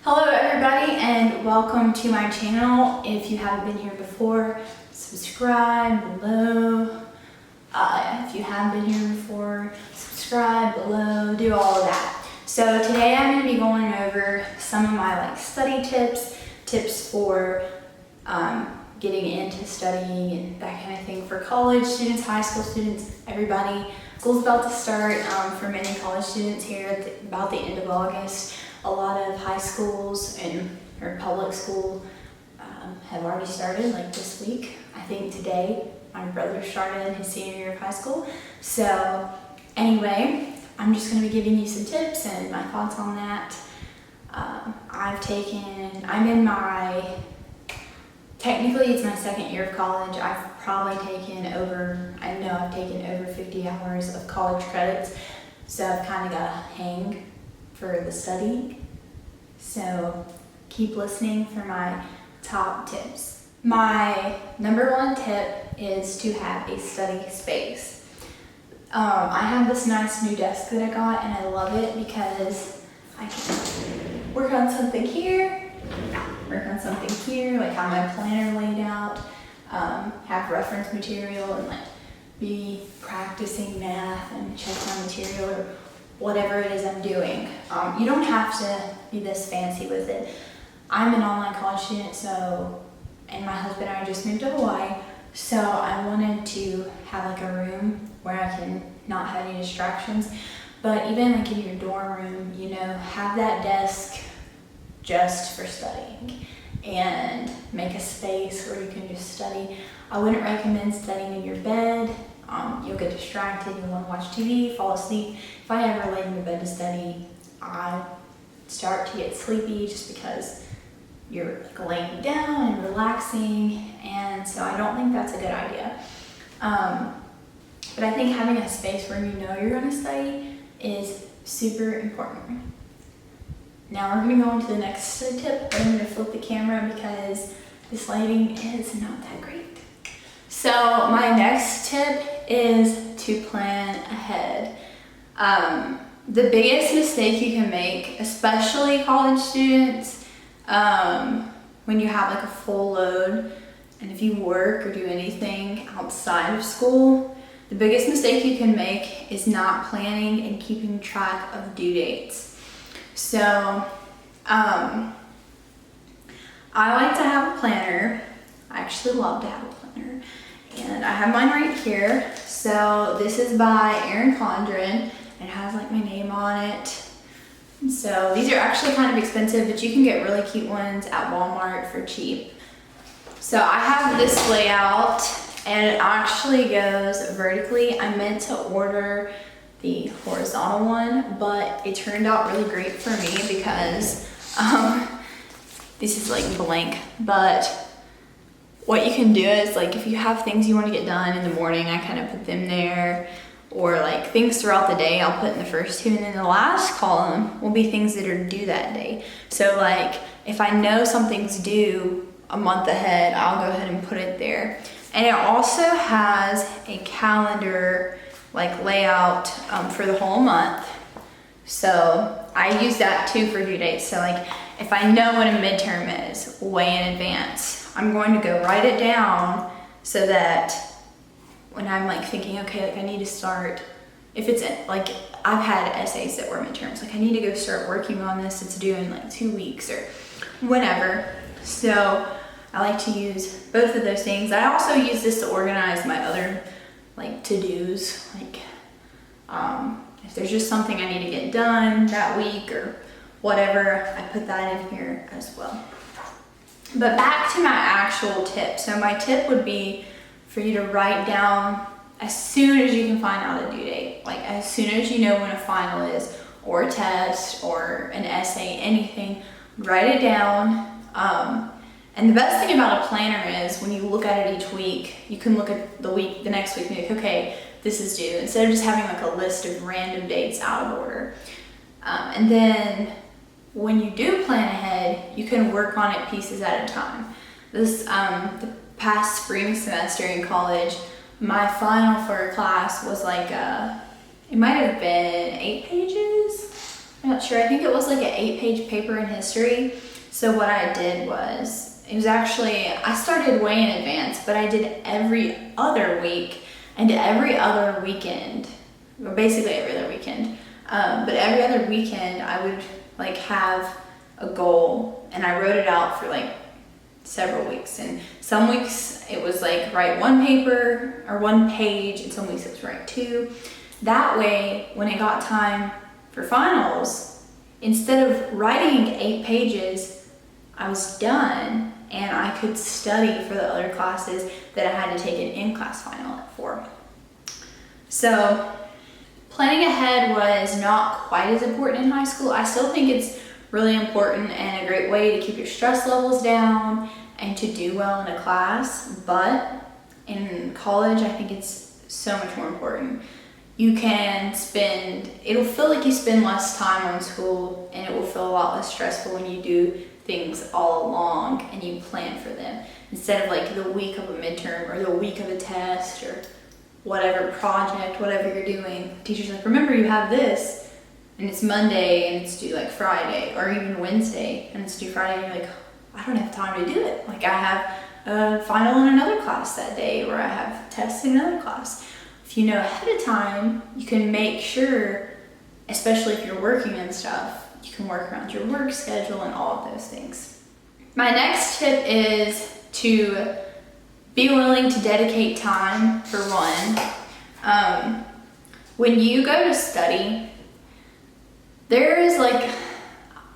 Hello everybody and welcome to my channel. If you haven't been here before, subscribe below. If you haven't been here before, subscribe below, do all of that. So today I'm going to be going over some of my study tips for getting into studying and that kind of thing for college students, high school students, everybody. School's about to start for many college students here at about the end of August. A lot of high schools or public school have already started, like this week. I think today my brother started his senior year of high school. So anyway, I'm just going to be giving you some tips and my thoughts on that. Technically it's my second year of college. I've probably taken over 50 hours of college credits. So I've kind of got a hang for the study. So keep listening for my top tips. My number one tip is to have a study space. I have this nice new desk that I got and I love it because I can work on something here, like have my planner laid out, have reference material and be practicing math and check my material or whatever it is I'm doing. You don't have to be this fancy with it. I'm an online college student, and my husband and I just moved to Hawaii, so I wanted to have a room where I can not have any distractions. But even in your dorm room, have that desk just for studying and make a space where you can just study. I wouldn't recommend studying in your bed. You'll get distracted, you'll want to watch TV, fall asleep. If I ever lay in the bed to study, I start to get sleepy just because you're laying down and relaxing, and so I don't think that's a good idea. But I think having a space where you know you're going to study is super important. Now we're going to go on to the next tip. I'm going to flip the camera because this lighting is not that great. So my next tip is to plan ahead. The biggest mistake you can make, especially college students, when you have a full load and if you work or do anything outside of school, the biggest mistake you can make is not planning and keeping track of due dates. So I like to have a planner. I actually love to have a planner. And I have mine right here. So this is by Erin Condren. It has my name on it. So these are actually kind of expensive, but you can get really cute ones at Walmart for cheap. So I have this layout and it actually goes vertically. I meant to order the horizontal one, but it turned out really great for me because this is blank, but what you can do is if you have things you want to get done in the morning, I kind of put them there, or things throughout the day I'll put in the first two, and then the last column will be things that are due that day. So if I know something's due a month ahead, I'll go ahead and put it there. And it also has a calendar layout for the whole month. So I use that too for due dates. So if I know what a midterm is way in advance, I'm going to go write it down so that when I'm thinking, okay, I need to start, if it's I've had essays that were midterms, I need to go start working on this, it's due in 2 weeks or whenever. So I like to use both of those things. I also use this to organize my other to-dos, if there's just something I need to get done that week or whatever, I put that in here as well. But back to my actual tip. So my tip would be for you to write down as soon as you can find out a due date. As soon as you know when a final is, or a test, or an essay, anything, write it down. And the best thing about a planner is when you look at it each week, you can look at the next week and be okay, this is due, instead of just having a list of random dates out of order. And then when you do plan ahead, you can work on it pieces at a time. The past spring semester in college, my final for a class was it might have been 8 pages, I'm not sure, I think it was like an 8-page paper in history. So what I did was, it was actually, I started way in advance, but I did every other week and every other weekend, or basically every other weekend. But every other weekend I would like have a goal, and I wrote it out for like several weeks. And some weeks it was like write 1 paper or 1 page, and some weeks it was write 2. That way, when it got time for finals, instead of writing 8 pages, I was done and I could study for the other classes that I had to take an in-class final for. So planning ahead was not quite as important in high school. I still think it's really important and a great way to keep your stress levels down and to do well in a class, but in college I think it's so much more important. You can it'll feel like you spend less time on school, and it will feel a lot less stressful when you do things all along and you plan for them, instead of like the week of a midterm or the week of a test or whatever project, whatever you're doing. Teacher's like, remember you have this, and it's Monday and it's due like Friday, or even Wednesday and it's due Friday, and you're like, I don't have time to do it. Like I have a final in another class that day, or I have tests in another class. If you know ahead of time, you can make sure, especially if you're working and stuff, you can work around your work schedule and all of those things. My next tip is to be willing to dedicate time, for one. When you go to study, there is like,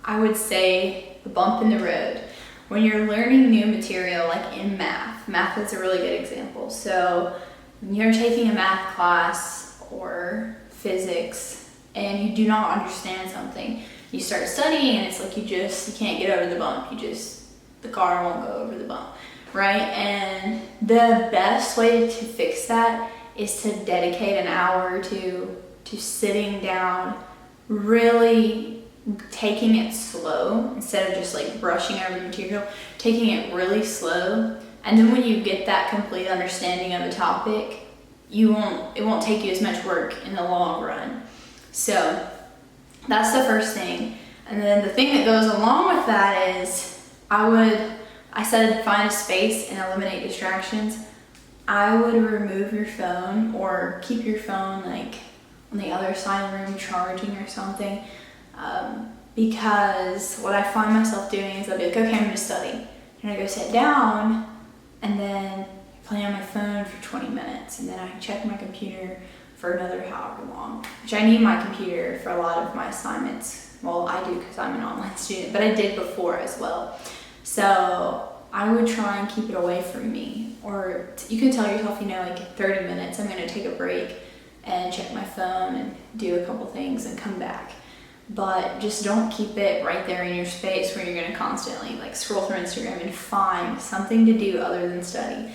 I would say, a bump in the road. When you're learning new material, like in math. Math is a really good example. So when you're taking a math class or physics and you do not understand something, you start studying and it's like you can't get over the bump. The car won't go over the bump, right? And the best way to fix that is to dedicate an hour or two to sitting down, really taking it slow instead of just like brushing over the material, taking it really slow. And then when you get that complete understanding of the topic, it won't take you as much work in the long run. So that's the first thing. And then the thing that goes along with that is I said find a space and eliminate distractions. I would remove your phone or keep your phone like on the other side of the room charging or something. Because what I find myself doing is I'll be like, okay, I'm gonna study. And I go sit down, and then I play on my phone for 20 minutes, and then I check my computer for another however long, which I need my computer for a lot of my assignments. Well, I do because I'm an online student, but I did before as well. So I would try and keep it away from me. Or you can tell yourself, like 30 minutes, I'm gonna take a break and check my phone and do a couple things and come back. But just don't keep it right there in your space where you're gonna constantly like scroll through Instagram and find something to do other than study.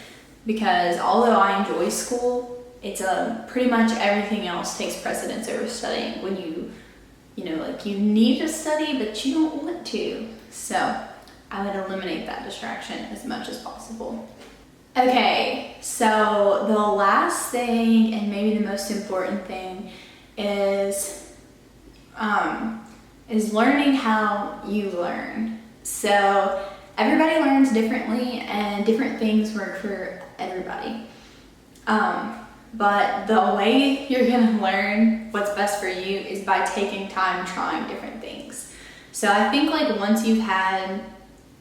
Because although I enjoy school, it's pretty much everything else takes precedence over studying when you need to study, but you don't want to. So I would eliminate that distraction as much as possible. Okay, so the last thing, and maybe the most important thing, is learning how you learn. So everybody learns differently, and different things work for everybody. But the way you're gonna learn what's best for you is by taking time trying different things. So I think like once you've had,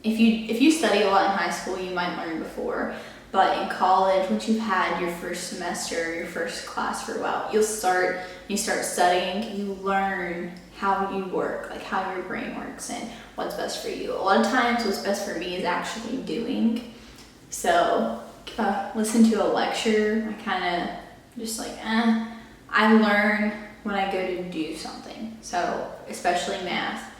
if you study a lot in high school, you might learn before. But in college, once you've had your first semester, your first class for a while, you start studying, you learn how you work, like how your brain works and what's best for you. A lot of times what's best for me is actually doing. So listen to a lecture, I kind of just like, I learn when I go to do something. So especially math.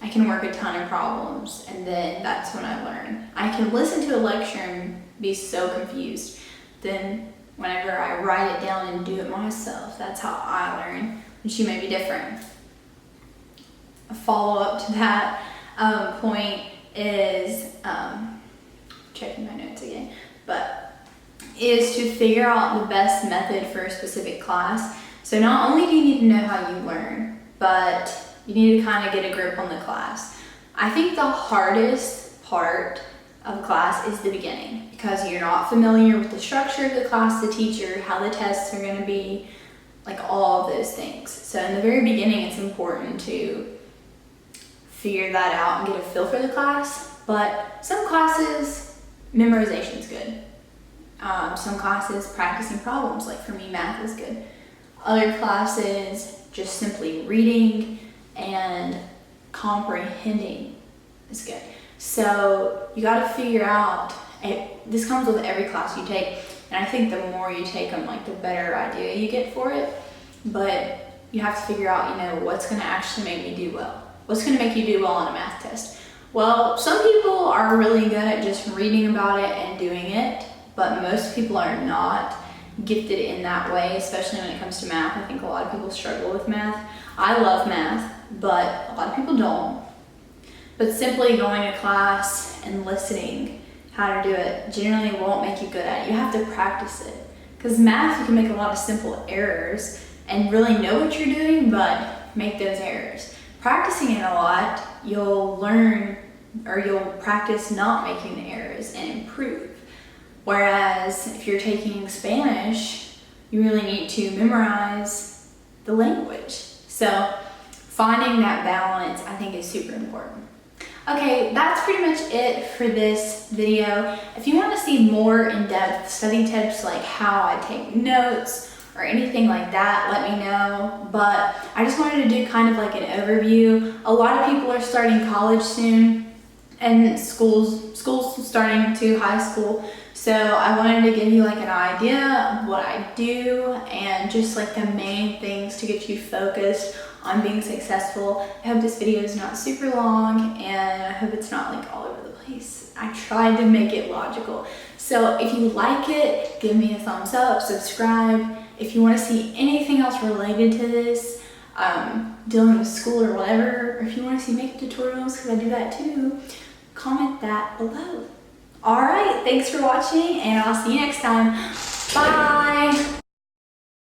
I can work a ton of problems, and then that's when I learn. I can listen to a lecture and be so confused. Then whenever I write it down and do it myself, that's how I learn, which you may be different. A follow-up to that point is, checking my notes again, but is to figure out the best method for a specific class. So not only do you need to know how you learn, but You need to kind of get a grip on the class. I think the hardest part of class is the beginning, because you're not familiar with the structure of the class, the teacher, how the tests are going to be, like all of those things. So in the very beginning, it's important to figure that out and get a feel for the class. But some classes, memorization is good. Some classes, practicing problems, like for me, math is good. Other classes, just simply reading and comprehending is good. So you got to figure out, this comes with every class you take, and I think the more you take them, like the better idea you get for it. But you have to figure out, what's going to actually make me do well. What's going to make you do well on a math test? Well, some people are really good at just reading about it and doing it, but most people are not gifted in that way, especially when it comes to math. I think a lot of people struggle with math. I love math, but a lot of people don't. But simply going to class and listening how to do it generally won't make you good at it. You have to practice it. Because math, you can make a lot of simple errors and really know what you're doing, but make those errors. Practicing it a lot, you'll learn, or you'll practice not making the errors and improve. Whereas if you're taking Spanish, you really need to memorize the language. So finding that balance, I think, is super important. Okay, that's pretty much it for this video. If you want to see more in-depth study tips, like how I take notes or anything like that, let me know. But I just wanted to do kind of like an overview. A lot of people are starting college soon, and schools starting to high school. So I wanted to give you like an idea of what I do and just like the main things to get you focused on being successful. I hope this video is not super long, and I hope it's not like all over the place. I tried to make it logical. So if you like it, give me a thumbs up, subscribe. If you want to see anything else related to this, dealing with school or whatever, or if you want to see makeup tutorials, because I do that too, comment that below. All right, thanks for watching, and I'll see you next time. Bye.